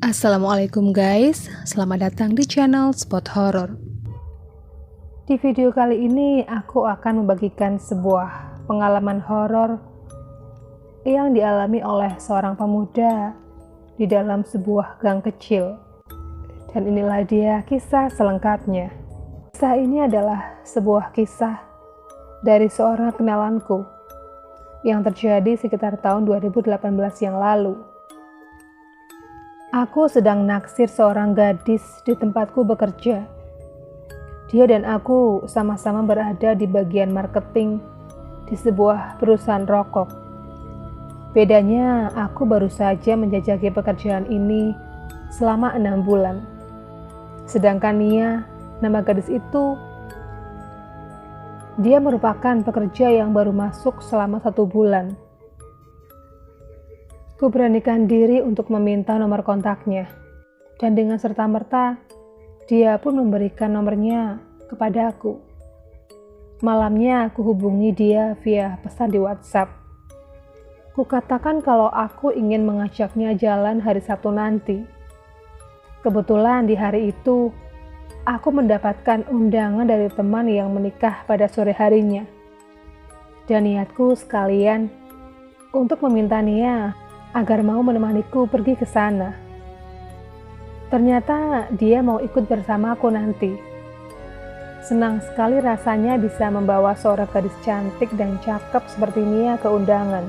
Assalamualaikum guys, selamat datang di channel Spot Horror. Di video kali ini aku akan membagikan sebuah pengalaman horor yang dialami oleh seorang pemuda di dalam sebuah gang kecil. Dan inilah dia kisah selengkapnya. Kisah ini adalah sebuah kisah dari seorang kenalanku yang terjadi sekitar tahun 2018 yang lalu. Aku sedang naksir seorang gadis di tempatku bekerja. Dia dan aku sama-sama berada di bagian marketing di sebuah perusahaan rokok. Bedanya, aku baru saja menjajaki pekerjaan ini selama 6 bulan. Sedangkan Nia, nama gadis itu, dia merupakan pekerja yang baru masuk selama 1 bulan. Ku beranikan diri untuk meminta nomor kontaknya, dan dengan serta-merta, dia pun memberikan nomornya kepadaku. Malamnya aku hubungi dia via pesan di WhatsApp. Ku katakan kalau aku ingin mengajaknya jalan hari Sabtu nanti. Kebetulan di hari itu, aku mendapatkan undangan dari teman yang menikah pada sore harinya. Dan niatku sekalian untuk meminta Nia agar mau menemaniku pergi ke sana. Ternyata dia mau ikut bersamaku nanti. Senang sekali rasanya bisa membawa seorang gadis cantik dan cakep seperti Nia ke undangan.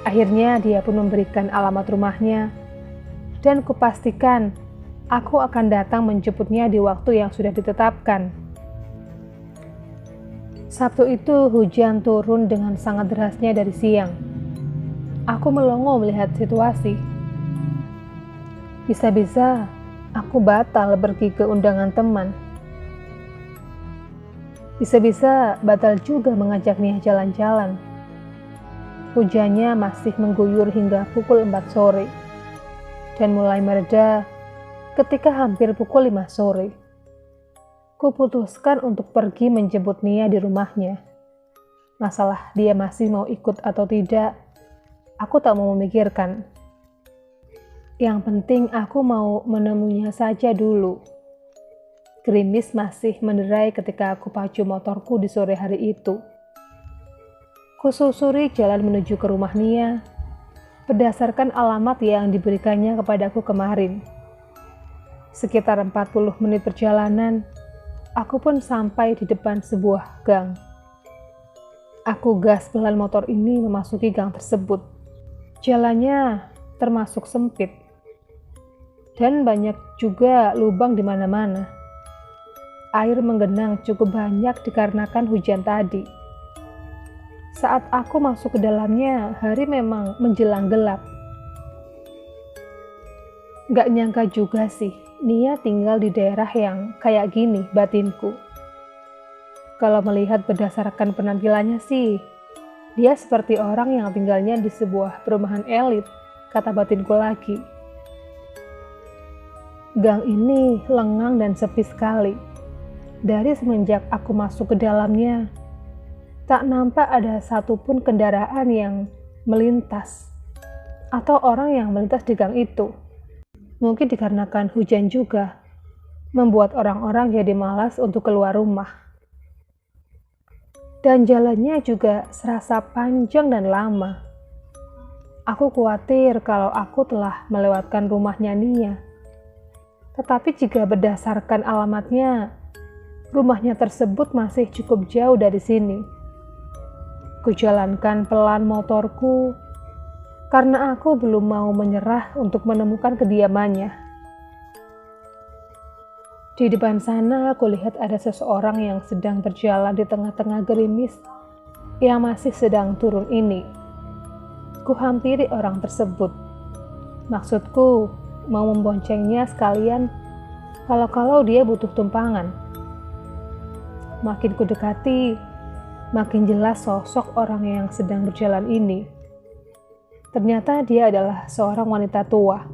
Akhirnya dia pun memberikan alamat rumahnya, dan kupastikan aku akan datang menjemputnya di waktu yang sudah ditetapkan. Sabtu itu hujan turun dengan sangat derasnya dari siang. Aku melongo melihat situasi. Bisa-bisa aku batal pergi ke undangan teman. Bisa-bisa batal juga mengajak Nia jalan-jalan. Hujannya masih mengguyur hingga pukul 4 sore. Dan mulai mereda ketika hampir pukul 5 sore. Kuputuskan untuk pergi menjemput Nia di rumahnya. Masalah dia masih mau ikut atau tidak, aku tak mau memikirkan. Yang penting aku mau menemuinya saja dulu. Gerimis masih menderai ketika aku pacu motorku di sore hari itu. Kususuri jalan menuju ke rumah Nia berdasarkan alamat yang diberikannya kepadaku kemarin. Sekitar 40 menit perjalanan, aku pun sampai di depan sebuah gang. Aku gas pelan motor ini memasuki gang tersebut. Jalannya termasuk sempit dan banyak juga lubang di mana-mana. Air menggenang cukup banyak dikarenakan hujan tadi. Saat aku masuk ke dalamnya, hari memang menjelang gelap. Gak nyangka juga sih, Nia tinggal di daerah yang kayak gini batinku. Kalau melihat berdasarkan penampilannya sih, dia seperti orang yang tinggalnya di sebuah perumahan elit, kata batinku lagi. Gang ini lengang dan sepi sekali. Dari semenjak aku masuk ke dalamnya, tak nampak ada satupun kendaraan yang melintas atau orang yang melintas di gang itu. Mungkin dikarenakan hujan juga, membuat orang-orang jadi malas untuk keluar rumah. Dan jalannya juga serasa panjang dan lama. Aku khawatir kalau aku telah melewatkan rumahnya Nia. Tetapi jika berdasarkan alamatnya, rumahnya tersebut masih cukup jauh dari sini. Kujalankan pelan motorku karena aku belum mau menyerah untuk menemukan kediamannya. Di depan sana aku lihat ada seseorang yang sedang berjalan di tengah-tengah gerimis yang masih sedang turun ini. Ku hampiri orang tersebut. Maksudku mau memboncengnya sekalian kalau dia butuh tumpangan. Makin ku dekati, makin jelas sosok orang yang sedang berjalan ini. Ternyata dia adalah seorang wanita tua.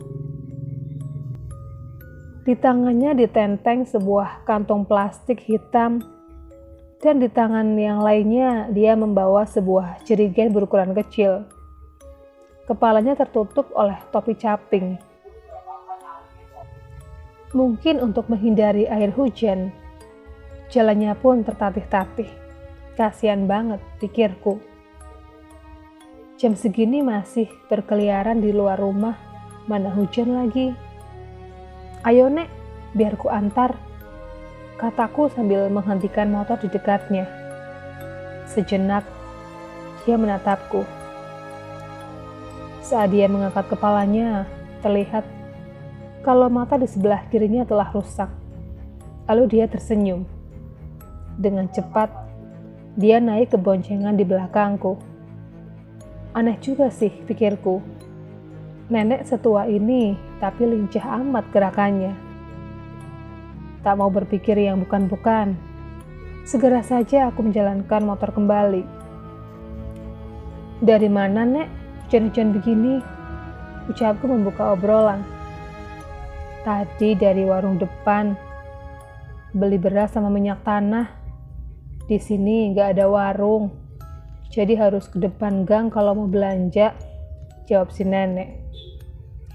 Di tangannya ditenteng sebuah kantong plastik hitam, dan di tangan yang lainnya dia membawa sebuah jerigen berukuran kecil. Kepalanya tertutup oleh topi caping. Mungkin untuk menghindari air hujan, jalannya pun tertatih-tatih. Kasian banget, pikirku. Jam segini masih berkeliaran di luar rumah, mana hujan lagi. Ayo Nek, biar ku antar, kataku sambil menghentikan motor di dekatnya. Sejenak, dia menatapku. Saat dia mengangkat kepalanya, terlihat kalau mata di sebelah kirinya telah rusak. Lalu dia tersenyum. Dengan cepat, dia naik ke boncengan di belakangku. Aneh juga sih, pikirku. Nenek setua ini, tapi lincah amat gerakannya. Tak mau berpikir yang bukan-bukan, segera saja aku menjalankan motor kembali. Dari mana, Nek? Hujan-hujan begini, ucapku membuka obrolan. Tadi dari warung depan, beli beras sama minyak tanah. Di sini nggak ada warung, jadi harus ke depan gang kalau mau belanja, jawab si nenek.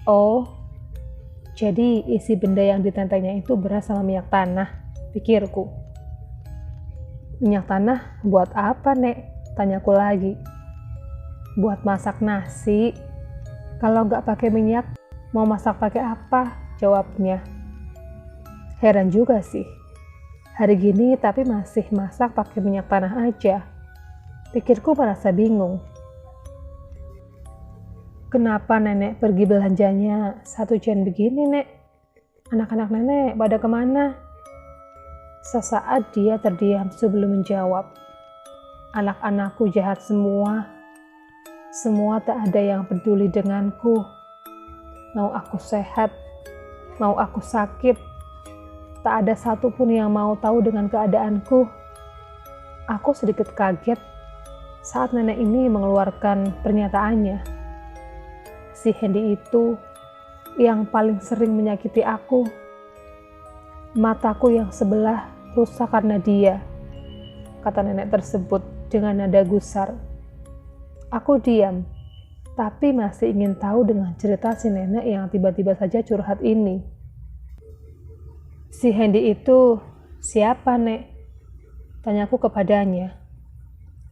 Oh, jadi isi benda yang ditentengnya itu beras sama minyak tanah, pikirku. Minyak tanah buat apa, Nek? Tanyaku lagi. Buat masak nasi. Kalau nggak pakai minyak, mau masak pakai apa? Jawabnya. Heran juga sih. Hari gini tapi masih masak pakai minyak tanah aja. Pikirku merasa bingung. Kenapa nenek pergi belanjanya saat hujan begini, Nek? Anak-anak nenek pada kemana? Sesaat dia terdiam sebelum menjawab. Anak-anakku jahat semua. Semua tak ada yang peduli denganku. Mau aku sehat, mau aku sakit, tak ada satupun yang mau tahu dengan keadaanku. Aku sedikit kaget saat nenek ini mengeluarkan pernyataannya. Si Hendy itu yang paling sering menyakiti aku. Mataku yang sebelah rusak karena dia, kata nenek tersebut dengan nada gusar. Aku diam, tapi masih ingin tahu dengan cerita si nenek yang tiba-tiba saja curhat ini. Si Hendy itu siapa, Nek? Tanyaku kepadanya.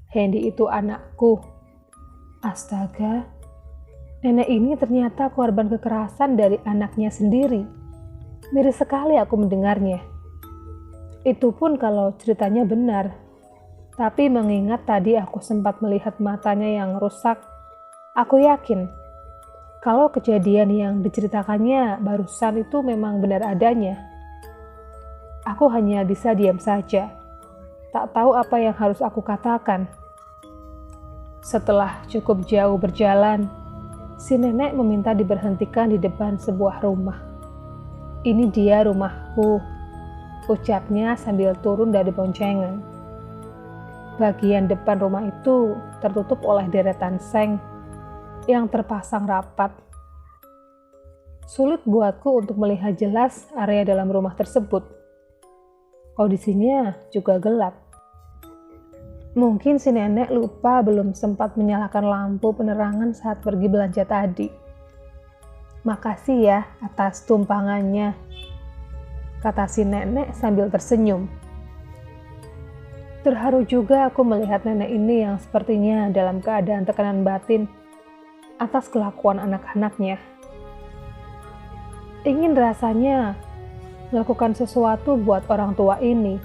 Hendy itu anakku. Astaga, nenek ini ternyata korban kekerasan dari anaknya sendiri. Miris sekali aku mendengarnya. Itu pun kalau ceritanya benar. Tapi mengingat tadi aku sempat melihat matanya yang rusak, aku yakin kalau kejadian yang diceritakannya barusan itu memang benar adanya. Aku hanya bisa diam saja, tak tahu apa yang harus aku katakan. Setelah cukup jauh berjalan, si nenek meminta diberhentikan di depan sebuah rumah. Ini dia rumahku, ucapnya sambil turun dari boncengan. Bagian depan rumah itu tertutup oleh deretan seng yang terpasang rapat. Sulit buatku untuk melihat jelas area dalam rumah tersebut. Kondisinya juga gelap. Mungkin si nenek lupa belum sempat menyalakan lampu penerangan saat pergi belanja tadi. Makasih ya atas tumpangannya, kata si nenek sambil tersenyum. Terharu juga aku melihat nenek ini yang sepertinya dalam keadaan tekanan batin atas kelakuan anak-anaknya. Ingin rasanya melakukan sesuatu buat orang tua ini,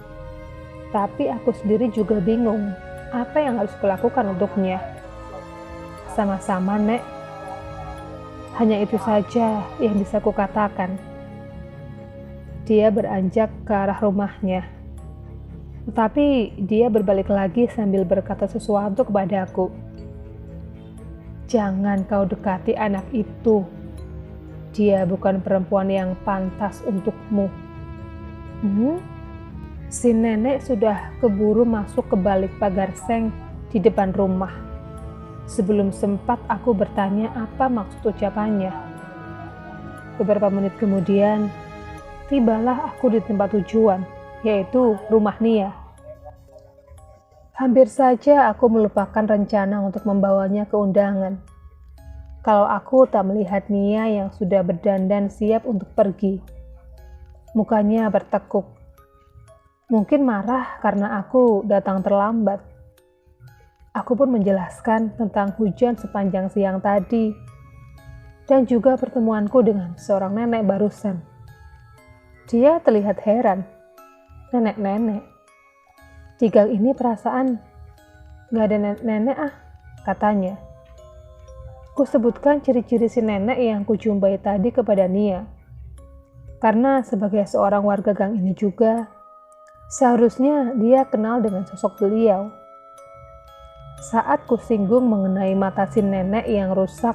tapi aku sendiri juga bingung apa yang harus kulakukan untuknya. Sama-sama, Nek. Hanya itu saja yang bisa kukatakan. Dia beranjak ke arah rumahnya. Tetapi dia berbalik lagi sambil berkata sesuatu kepadaku. Jangan kau dekati anak itu. Dia bukan perempuan yang pantas untukmu. Si nenek sudah keburu masuk ke balik pagar seng di depan rumah. Sebelum sempat aku bertanya apa maksud ucapannya. Beberapa menit kemudian, tibalah aku di tempat tujuan, yaitu rumah Nia. Hampir saja aku melupakan rencana untuk membawanya ke undangan. Kalau aku tak melihat Nia yang sudah berdandan siap untuk pergi. Mukanya bertekuk. Mungkin marah karena aku datang terlambat. Aku pun menjelaskan tentang hujan sepanjang siang tadi dan juga pertemuanku dengan seorang nenek barusan. Dia terlihat heran. Nenek-nenek. Di gang ini perasaan gak ada nenek katanya. Ku sebutkan ciri-ciri si nenek yang kujumpai tadi kepada Nia. Karena sebagai seorang warga gang ini juga, seharusnya dia kenal dengan sosok beliau. Saat ku singgung mengenai mata si nenek yang rusak,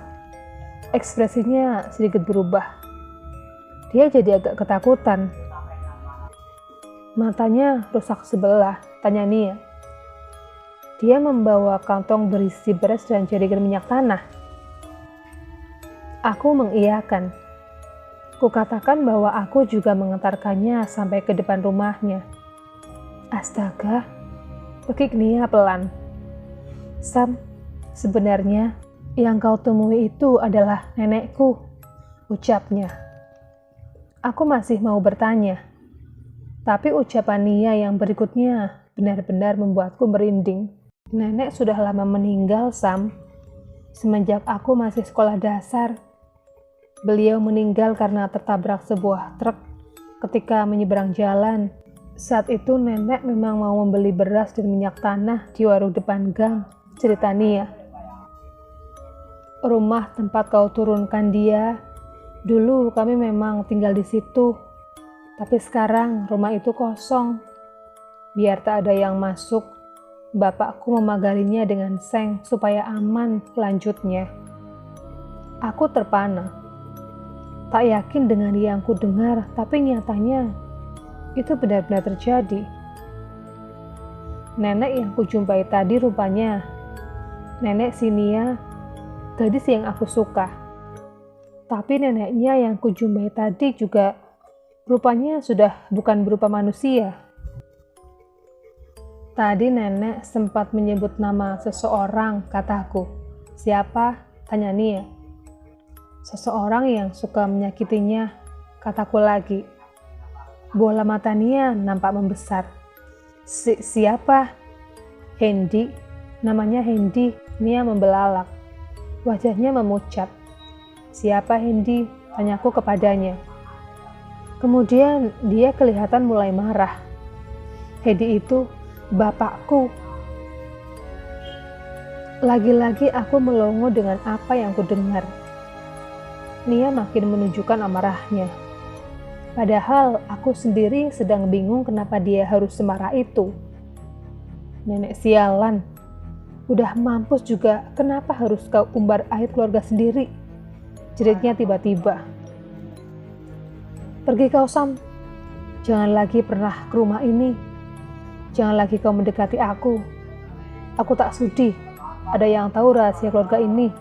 ekspresinya sedikit berubah. Dia jadi agak ketakutan. Matanya rusak sebelah, tanya Nia. Dia membawa kantong berisi beras dan jerigen minyak tanah. Aku mengiyakan. Kukatakan bahwa aku juga mengantarkannya sampai ke depan rumahnya. Astaga, pekik Nia pelan. Sam, sebenarnya yang kau temui itu adalah nenekku, ucapnya. Aku masih mau bertanya, tapi ucapan Nia yang berikutnya benar-benar membuatku merinding. Nenek sudah lama meninggal, Sam. Semenjak aku masih sekolah dasar, beliau meninggal karena tertabrak sebuah truk ketika menyeberang jalan. Saat itu nenek memang mau membeli beras dan minyak tanah di warung depan gang, cerita Nia. Rumah tempat kau turunkan dia, dulu kami memang tinggal di situ. Tapi sekarang rumah itu kosong. Biar tak ada yang masuk, bapakku memagarinya dengan seng supaya aman, lanjutnya. Aku terpana. Tak yakin dengan yang ku dengar, tapi nyatanya itu benar-benar terjadi. Nenek yang kujumpai tadi rupanya nenek si Nia, gadis yang aku suka. Tapi neneknya yang kujumpai tadi juga rupanya sudah bukan berupa manusia. Tadi nenek sempat menyebut nama seseorang, kataku. Siapa? Tanya Nia. Seseorang yang suka menyakitinya, kataku lagi. Bola mata Nia nampak membesar. Siapa? Hendy. Namanya Hendy. Nia membelalak. Wajahnya memucat. Siapa Hendy? Tanyaku kepadanya. Kemudian dia kelihatan mulai marah. Hendy itu bapakku. Lagi-lagi aku melongo dengan apa yang kudengar. Nia makin menunjukkan amarahnya. Padahal aku sendiri sedang bingung kenapa dia harus semarah itu. Nenek sialan. Udah mampus juga, kenapa harus kau umbar aib keluarga sendiri? Jeritnya tiba-tiba. Pergi kau, Sam. Jangan lagi pernah ke rumah ini. Jangan lagi kau mendekati aku. Aku tak sudi ada yang tahu rahasia keluarga ini.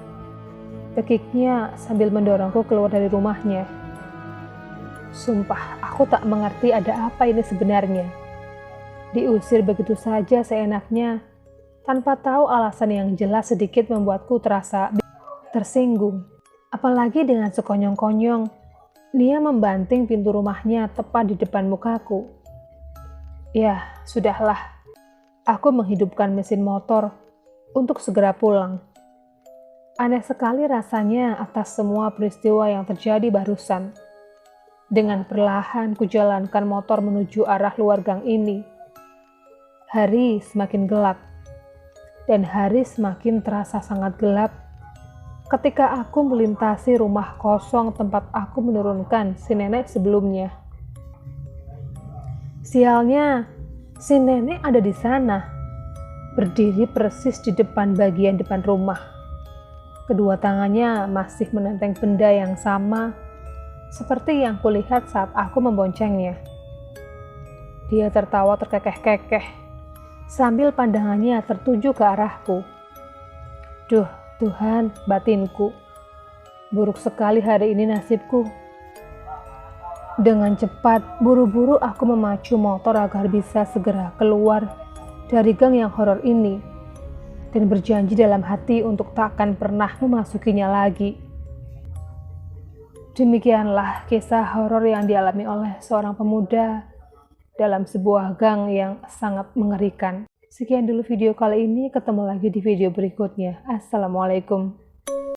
Pekiknya sambil mendorongku keluar dari rumahnya. Sumpah, aku tak mengerti ada apa ini sebenarnya. Diusir begitu saja seenaknya, tanpa tahu alasan yang jelas sedikit membuatku terasa tersinggung. Apalagi dengan sekonyong-konyong, Nia membanting pintu rumahnya tepat di depan mukaku. Ya, sudahlah. Aku menghidupkan mesin motor untuk segera pulang. Aneh sekali rasanya atas semua peristiwa yang terjadi barusan. Dengan perlahan kujalankan motor menuju arah luar gang ini. Hari semakin gelap. Dan hari semakin terasa sangat gelap ketika aku melintasi rumah kosong tempat aku menurunkan si nenek sebelumnya. Sialnya, si nenek ada di sana, berdiri persis di bagian depan rumah. Kedua tangannya masih menenteng benda yang sama seperti yang kulihat saat aku memboncengnya. Dia tertawa terkekeh-kekeh sambil pandangannya tertuju ke arahku. Duh, Tuhan, batinku. Buruk sekali hari ini nasibku. Dengan cepat, buru-buru aku memacu motor agar bisa segera keluar dari gang yang horor ini dan berjanji dalam hati untuk tak akan pernah memasukinya lagi. Demikianlah kisah horor yang dialami oleh seorang pemuda dalam sebuah gang yang sangat mengerikan. Sekian dulu video kali ini, ketemu lagi di video berikutnya. Assalamualaikum.